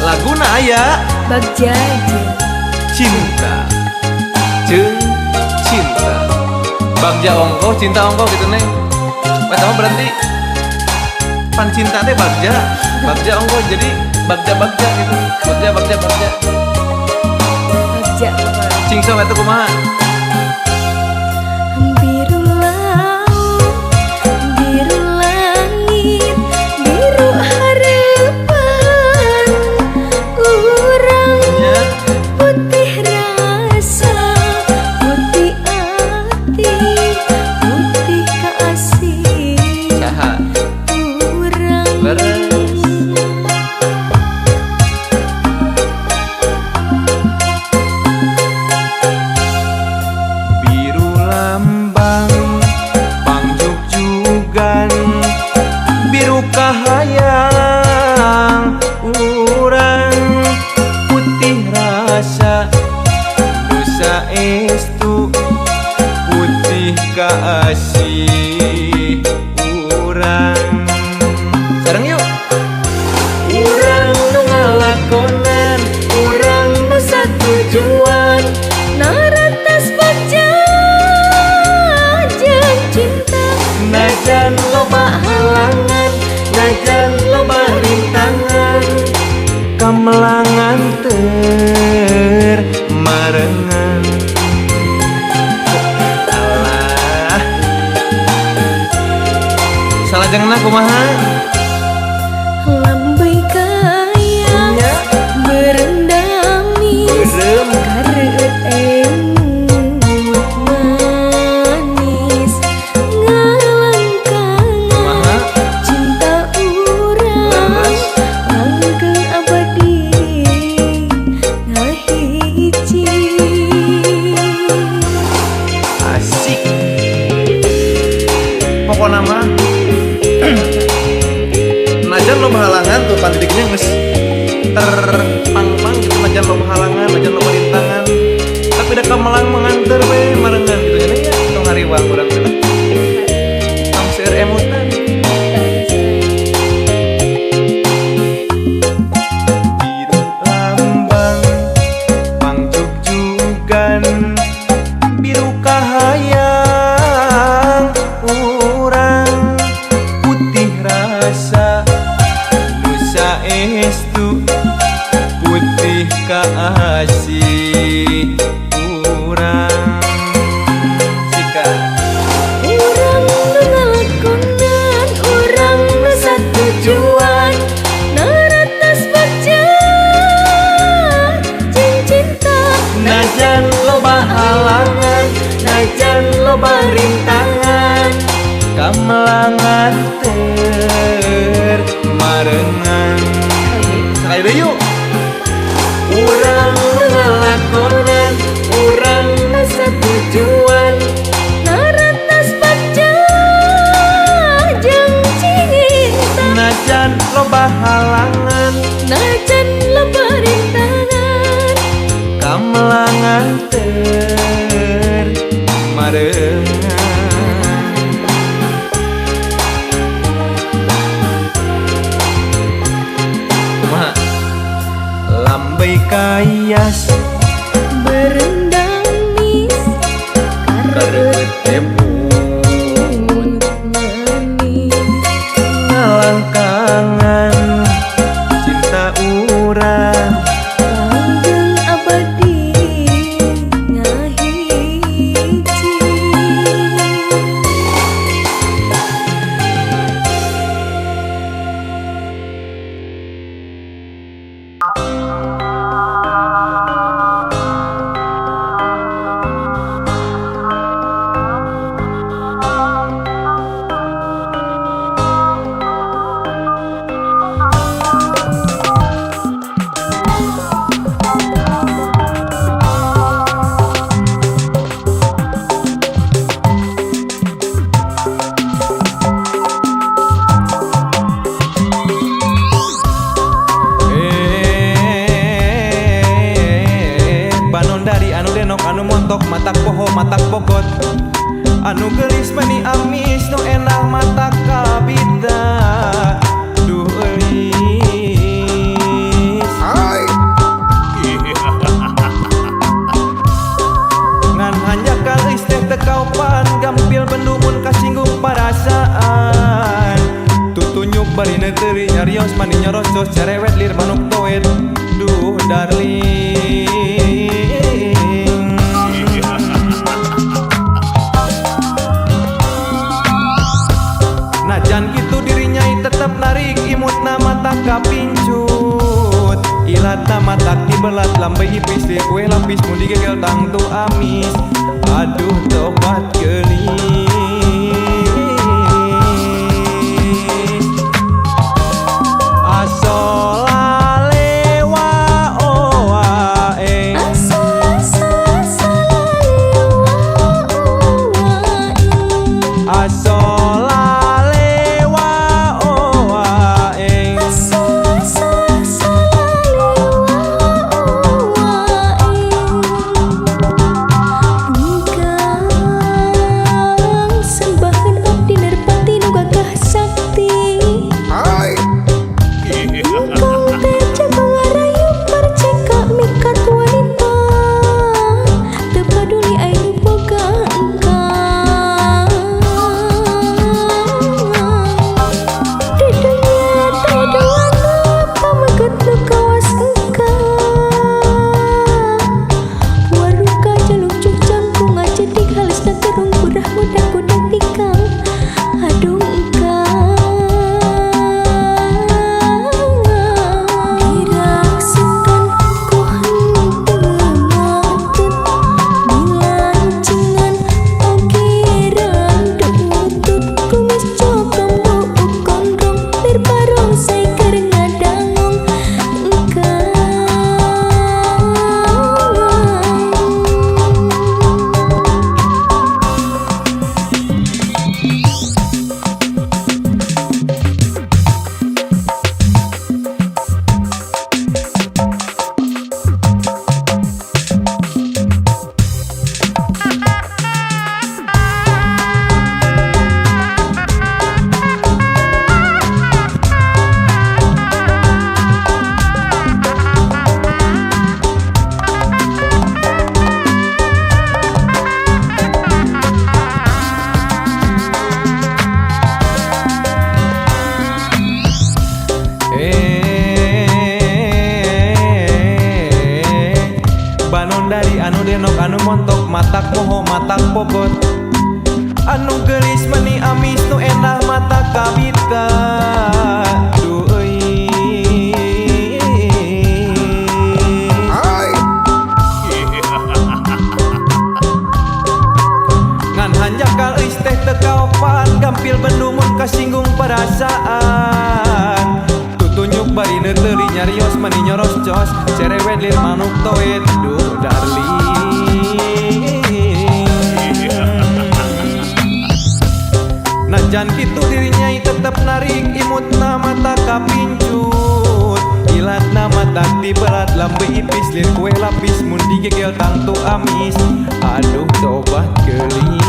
laguna aya Bagja cinta jeung cinta. Bagja ongkoh cinta ongkoh gitu neng. Mah berarti pan cinta teh bagja. Bagja ongkoh jadi bagja gitu. Bagja. Bagja Cingso eta kumaha? biru laut, biru langit, biru harapan urang, putih rasa, putih hati, putih kasih Saha? urang. Leres. Biru lambang pangjugjugan, biru kahayang urang, putih rasa dosa estu, putih kasih urang. Sareng yuk. Urang nu ngalakonan, urang nu satujuan, Naratas bagja jeung cinta, najan loba halangan, najan loba rintangan, kamelangan marengan. Alah, salajengna kumaha? lambai kaya Nya, berendamis, beureum. kareueut emut manis, ngalangkangan Kumaha? cinta urang, Leres. langgeng abadi ngahiji. Asik. Pokokna mah najan loba halangan tuh pandidiknya geus terpang-pang gitu, najan loba halangan, najan loba rintangan, tapi da kamelang mengantar we marengan gitu ya tong hariwang urang teh lah. Tong seueur emutan. Biru lambang pangjugjugan, biru kahayang urang, putih rasa nusa estu, putih kasih urang. Sika Urang nu ngalakonan, urang nu satujuan, naratas bagja jeung cinta, najan loba halangan, najan loba rintangan, kamelangan marengan. Sekali deh yuk. Urang nu ngalakonan, urang nu satujuan, naratas bagja jeung cinta, najan loba halangan, najan loba rintangan, kamelangan marengan. Kumaha? Lambai kayas berendamis, kareueut emut manis, ngalangkangan cinta urang, langgeng abadi ngahiji. barina teri nyarios mani nyoros jos cerewet lir manuk toet. Duh darling, najan gitu dirinya tetep narik imut nama tak kapincut. Ilat nama tak dibelat lambai ipis di kue lapis mundi gegel tang tu amis. Aduh tobat gelis. Anu denok anu montok matak poho matak pogot. Anu gelis meni amis nu endah mata kabita. Duh euy ngan hanjakal eus teh teu kaopan gampil bendumun kasinggung perasaan. Tutunyuk barina teuri nyarios mani nyoros jos cerewet lir manuk toet. Duh darling, najan gitu dirinya tetep narik imut nama tak kapincut. Ilat nama tak dibelat lambai ipis lir kue lapis mundi gegel tang tu amis. Aduh tobat gelis.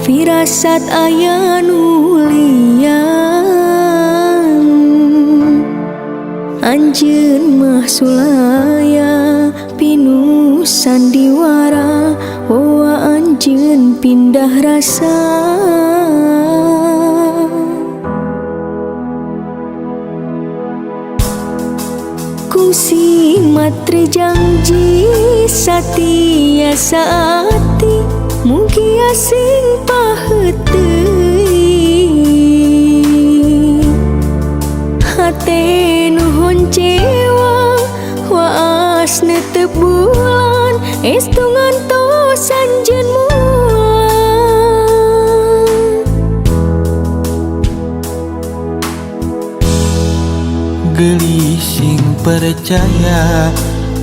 firasat aya nulian anjeun mah sulaya pinu sandiwara oa anjeun pindah rasa kusi matre janji satia saati mugi asing paheuteuy hate nuhun cewa waasna teu bulan estu ngantos anjeun mulang gelis sing percaya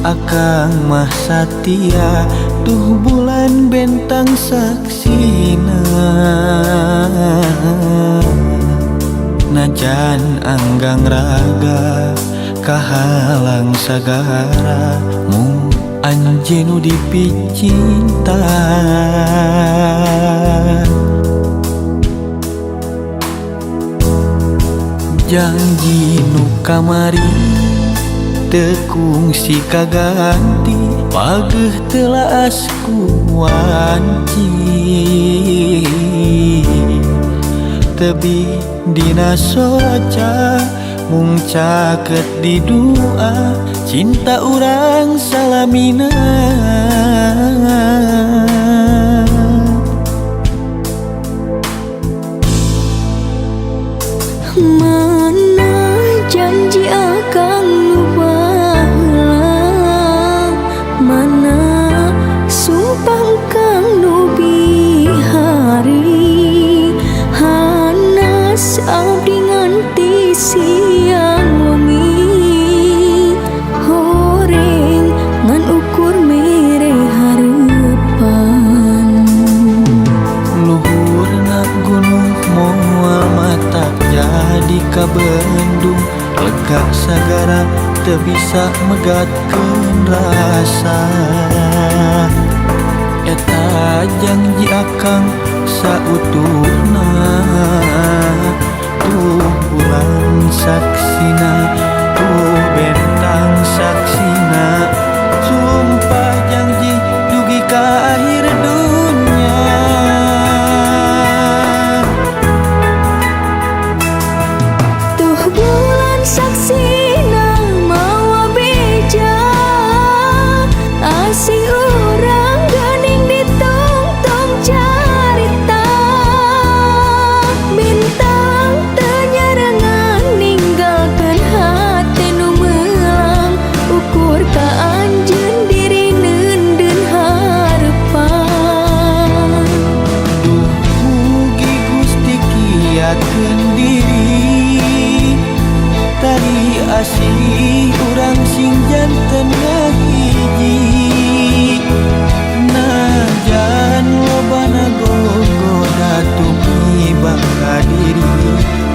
akang mah satia tuh bulan bentang saksina najan anggang raga kahalang sagara mu anjeun nu dipicinta janji nu kamari tekung si kaganti pageuh telaas ku wanci tebi dina soca mung caket di doa cinta urang salamina mana janji akang nu baheula mana sumpah kang nu bihari hanas abdi nganti siang wengi horeng ngan ukur mere hareupan luhurna gunung moal mata jadi kabendung lega sagara teu bisa megatkeun rasa eta janji akang sautuhna tuh bulan saksina tuh bentang saksina sumpah janji dugi ka akhir dunya tuh bulan saksina mawa beja asih urang geuning ditungtung carita bintang teu nyarengan ninggalkeun hate nu meulang ukur ka anjeun diri neundeun hareupan duh mugi Gusti kiatkeun diri tadi asih urang sing janten ngahiji najan lobana gogoda tumiba ka diri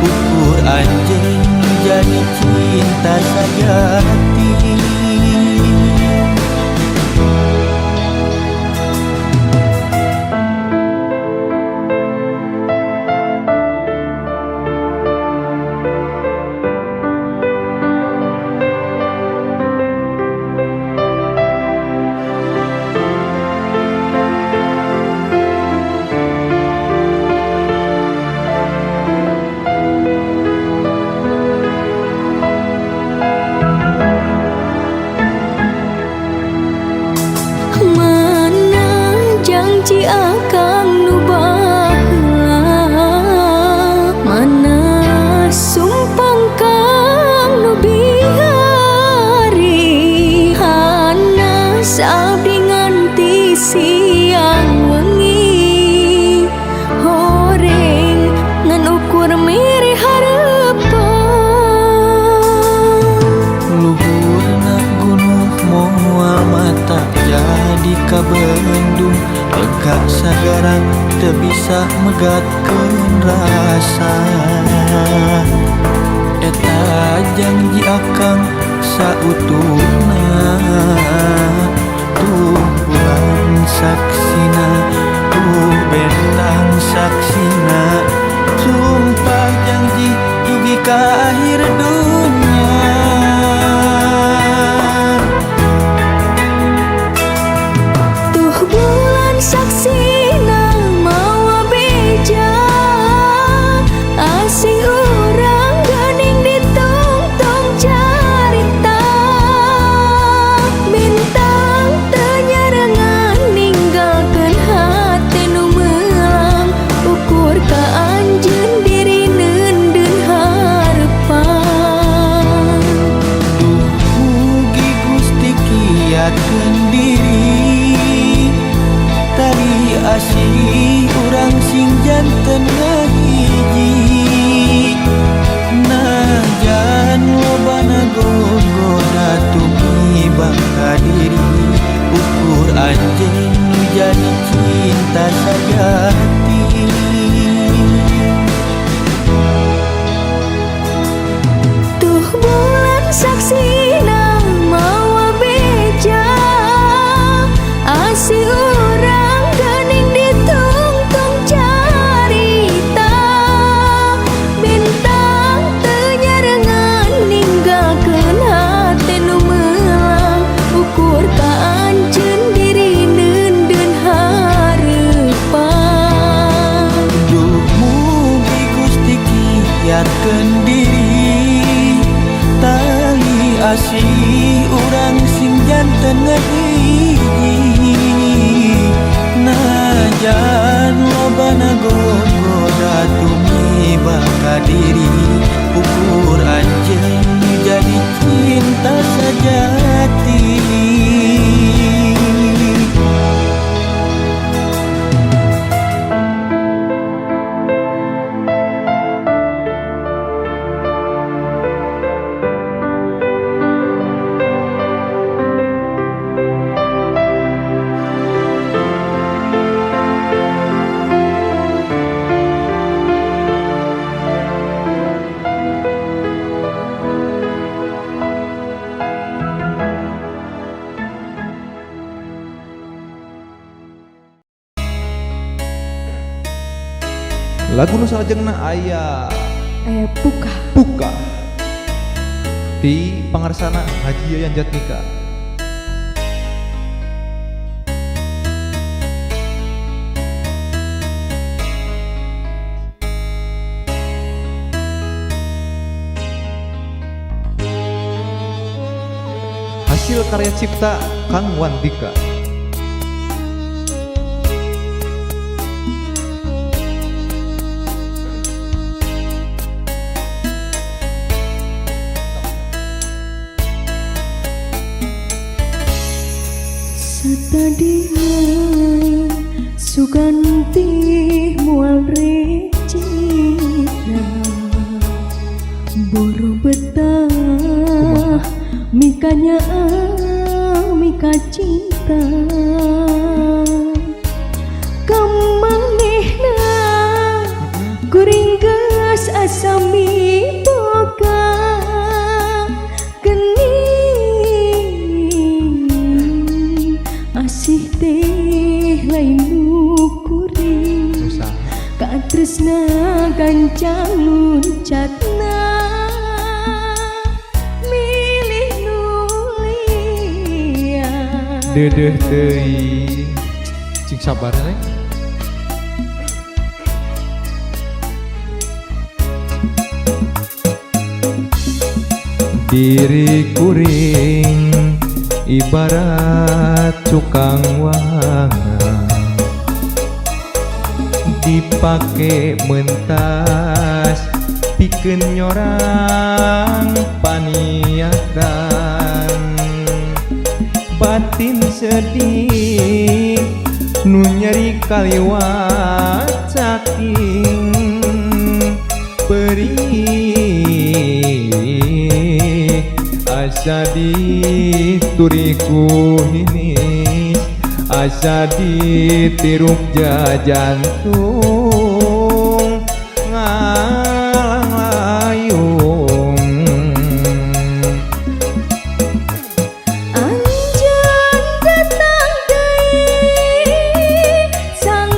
ukur anjeun jadi cinta sajati mana janji akang nu baheula mana sumpah kang nu bihari hanas abdi nganti siang wengi horeng ngan ukur mere hareupan luhurna gunung moal mata jadi kabendung lega sagara teu bisa megatkeun rasa eta janji akang sautuhna tuh bulan saksina ku bentang saksina sumpah janji dugi ka akhir dunia. Tuh bulan saksina mawa beja asih urang geuning ditungtung carita bintang teu nyarengan ninggalkeun hate nu meulang ukur ka anjeun diri neundeun harepan. Tuh mugi Gusti kiatkeun diri tari asih urang sing janten ngahiji najan lobana gogoda tumiba ka diri ukur anjeun nu jadi cinta sajati. Tuh bulan saksina mawa beja asih urang geuning ditungtung carita bintang teu nyarengan ninggalkeun hate nu meulang ukur ka anjeun diri neundeun harepan. Duh mugi Gusti kiatkeun diri tali asih urang sing janten ngahiji najan lobana gogoda tumiba ka diri ukur anjeun jadi cinta sajati. Lagu nu salajengna aya Puka di pangarsana Haji Yayan Jatnika. Hasil karya cipta Kang Wandika. Satadian suganti mual recina boro betah mikanya mika cinta kamanehna kuring geus asami boga geuning asih teh lain nu kuring ka tresna gancang luncatna milih nulia Dedeh teuing cing sabar we. Diri kuring ibarat cukang wahana dipake mentas pikeun nyorang paniakan batin sedih nu nyeri kaliwat saking perih asa dituriku ini asa ditiruk jantung ngalang layung anjeun datang deui sang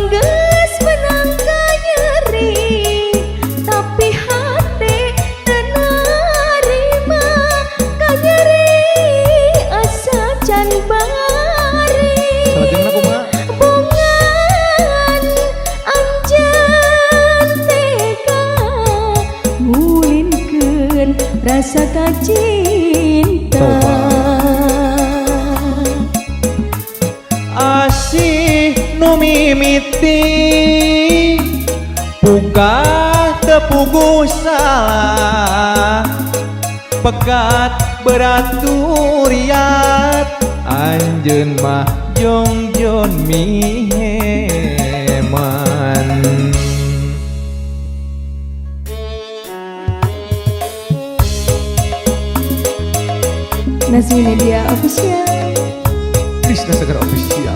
rasa kacinta. Asih nu mimiti pungkah tepuguh salah pekat beraturiat anjeun mah jongjon miheman. Nazmi Media Official, Krisna Sagara Official,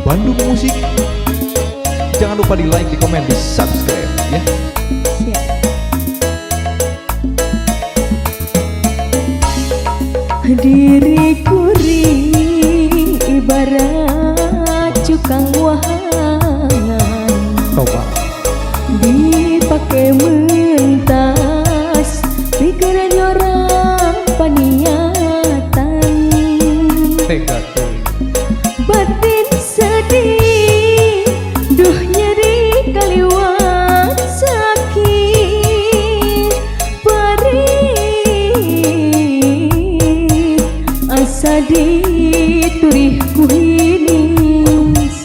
Bandung Musik. Jangan lupa di like, di komen, di subscribe ya. siap. Diriku ring ibarat cukang wahangan, Coba dipakai mentas pikiran orang paniatan. tega tuh. Batin sedih, duh nyeri kaliwat sakit perih, asa diturih kuhinis,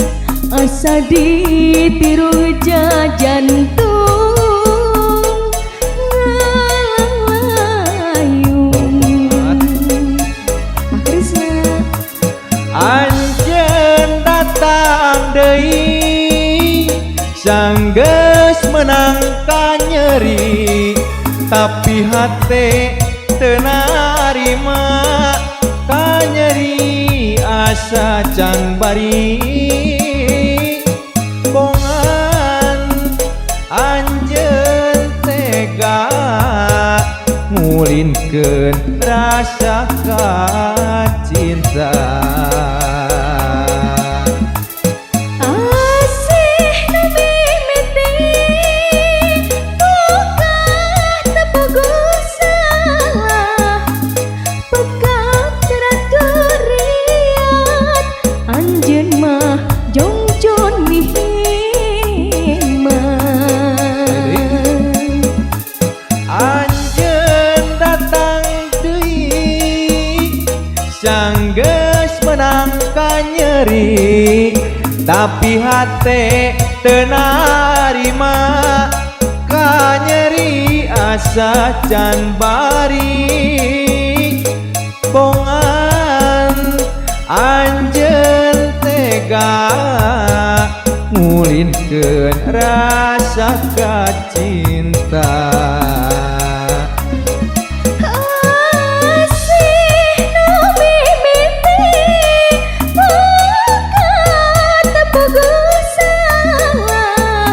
asa ditiru jantung ngalayung. Pak Krisna Anjeun datang deui sanggeus menangkan nyeri tapi hate teu narima ka nyeri asa can bari bongan anjeun tega ngulinkeun rasa kacinta. asih nu mimiti pungkah tepuguh salah pekat teraturiat anjeun mah jongjon miheman. Anjeun datang deui sanggeus menangkan nyeri tapi hate teu narima ka nyeri asa can bari bongan anjeun tega ngulinkeun rasa kacinta. Asih nu mimiti pungkah tepuguh salah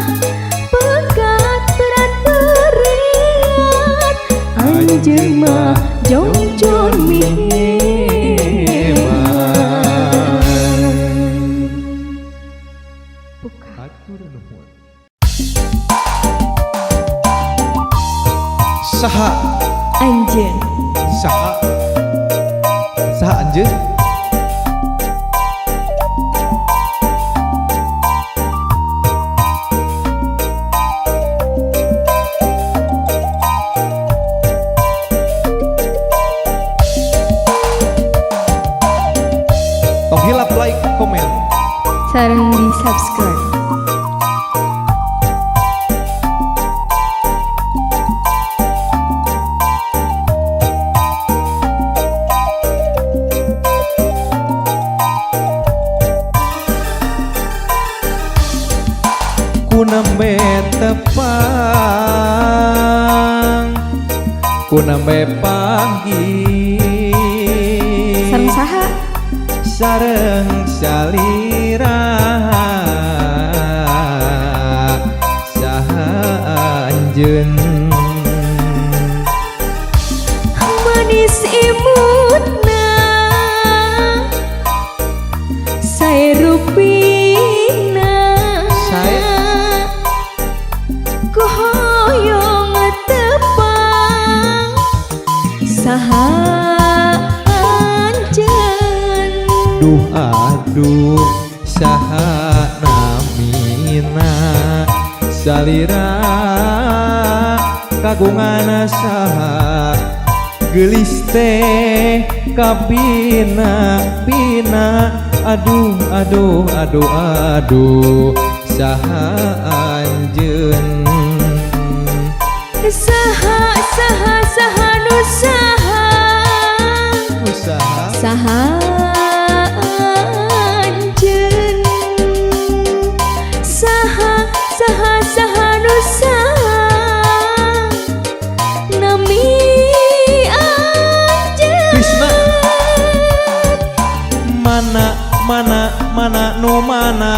pekat teraturiat anjeun mah jongjon miheman. Hatur nuhun. Saha Anjeun Saha Saha anjeun. Tong hilap like, komen. sareng di subscribe. ku nembe tepang ku nembe panggih Sareng saha? sareng salira saha anjeun Manis imutna sae rupina Sae? ku hoyong tepang saha anjeun. duh aduh saha namina salira kagungan saha gelis teh kapina pina aduh aduh aduh aduh saha anjeun Saha saha saha nu saha usaha saha anjeun saha saha saha nu saha nami anjeun Krishna mana nu mana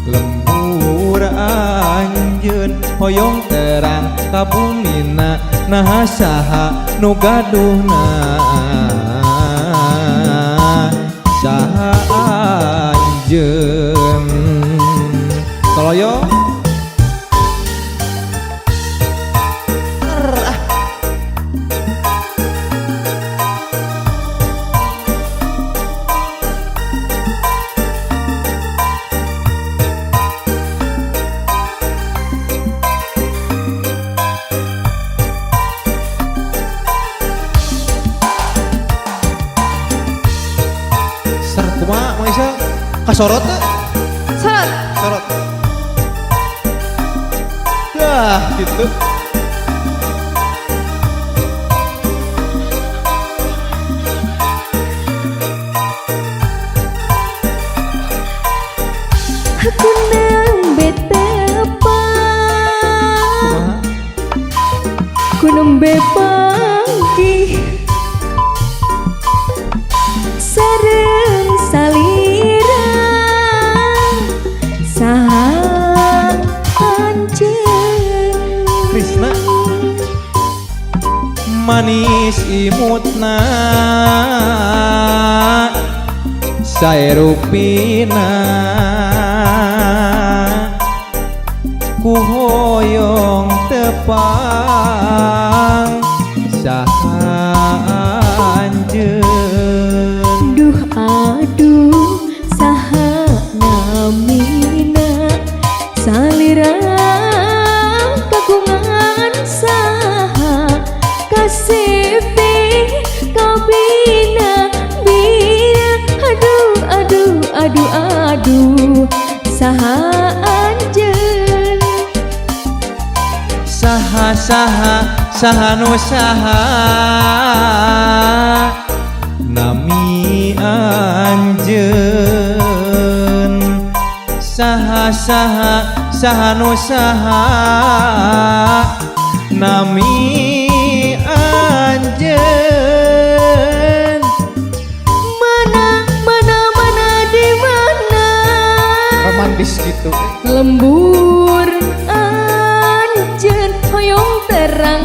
lembur anjeun hoyong terang kabumina nah saha nu gaduhna saha anjeun toloyo kumaha Mang Isa kasorot teh Sorot sorot dah gitu aku nang betepang kumaha ku nembe panggi sareng salira saha anjeun Krishna manis imutna sae rupina ku hoyong tepang saha anjeun duh aduh saha namina salira kagungan saha kasipi kabina bina aduh aduh aduh aduh saha anjeun saha nu saha nami anjeun saha nu saha nami anjeun mana di mana romantis gitu lembur anjeun hoyong terang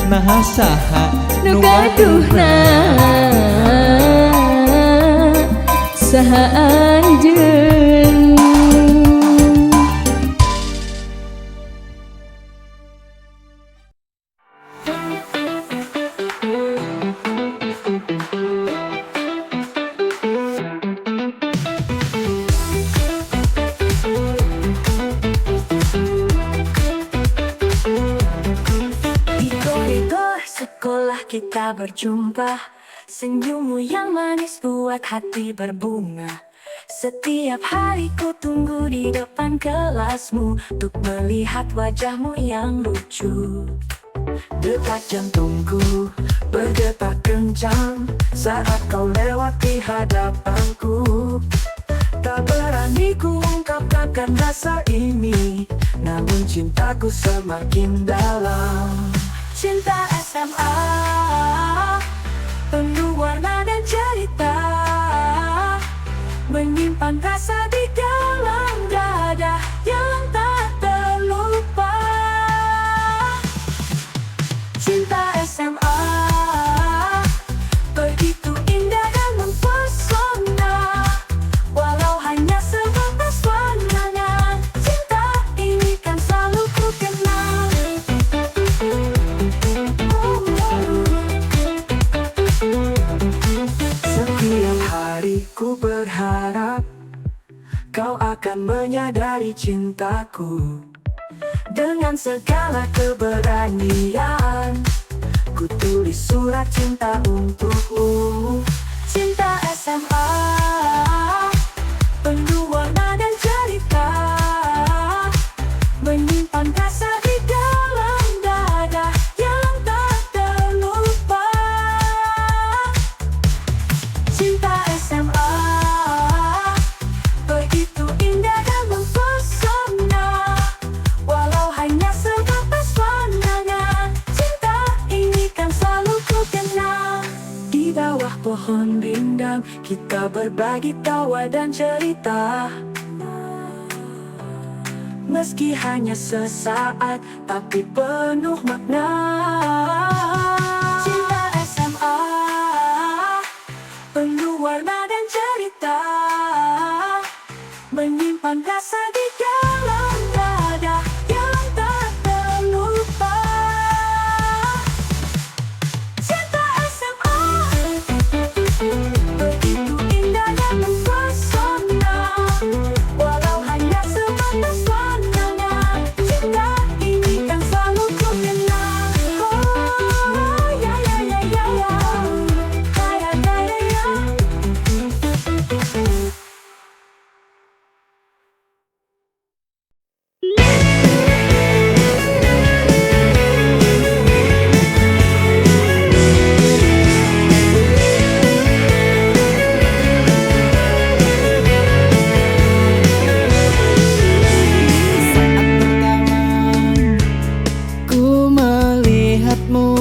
nah saha nu gaduhna saha anjeun Di koridor sekolah kita berjumpa, senyummu yang manis buat hati berbunga. Setiap hari ku tunggu di depan kelasmu untuk melihat wajahmu yang lucu. Detak jantungku berdetak kencang saat kau lewat di hadapanku. Tak berani ku ungkapkan rasa ini, namun cintaku semakin dalam. Cinta SMA penuh warna dan cerita, menyimpan rasa di dalam dada yang tak terlupa. Cinta SMA begitu indah dan mempesona, walau hanya sebatas warnanya. Cinta ini kan selalu ku kenal. Setiap hari ku berharap kau akan menyadari cintaku. Dengan segala keberanian, ku tulis surat cinta untukmu. Cinta SMA, penuh warna dan cerita, menyimpan rasa di dalam dada yang tak terlupa. Cinta SMA begitu indah dan mempesona, walau hanya sebatas pandangan. Cinta ini kan selalu ku kenang. Di bawah pohon rindang kita berbagi tawa dan cerita, meski hanya sesaat tapi penuh makna. Cinta SMA penuh warna dan cerita, menyimpan rasa di dalam dada yang tak terlupa. Cinta SMA begitu indah dan mempesona, walau hanya sebatas pandangan. Cinta ini kan selalu ku kenang. Oh ya ya ya ya ya, ya ya ya ya. Ku melihatmu,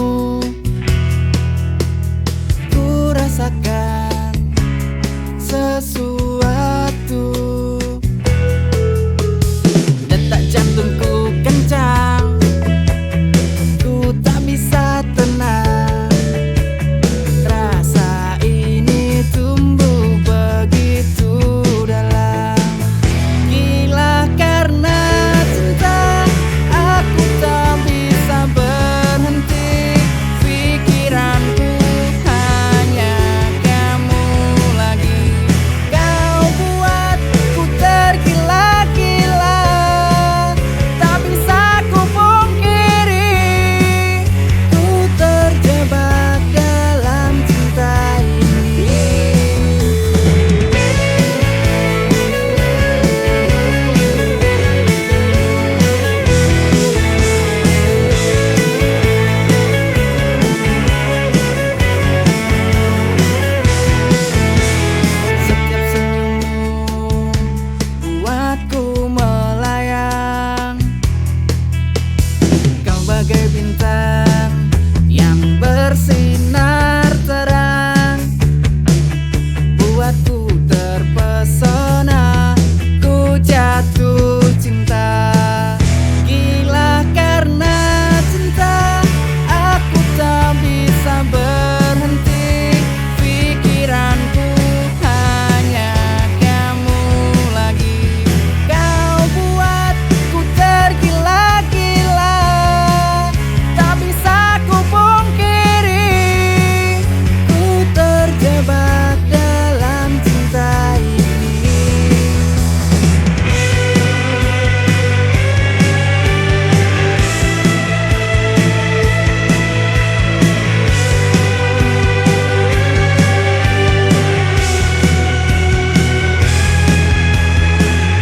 ku rasakan sesuatu. Detak jantungku kencang, ku tak bisa tenang. Rasa ini tumbuh begitu dalam. Gila karena cinta, aku tak bisa berhenti. Pikiranku hanya kamu lagi. Kau buatku tergila-gila, tak bisa ku pungkiri. Ku terjebak dalam cinta ini. Setiap senyummu buatku melayang. Kau bagai bintang yang bersinar terang, buatku terpesona. Ku jatuh cinta, gila karena cinta. Aku tak bisa berhenti. Pikiranku hanya kamu lagi. Kau buatku tergila-gila, tak bisa ku pungkiri. Ku terjebak dalam cinta ini.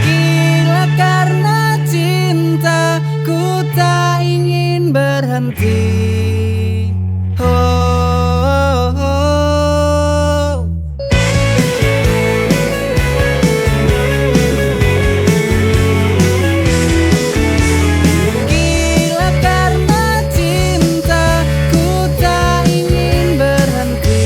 Gila karena cinta, ku tak ingin berhenti. Oh, oh, oh. Gila karena cinta, ku tak ingin berhenti.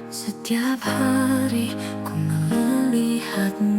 Setiap hari ku melihatmu,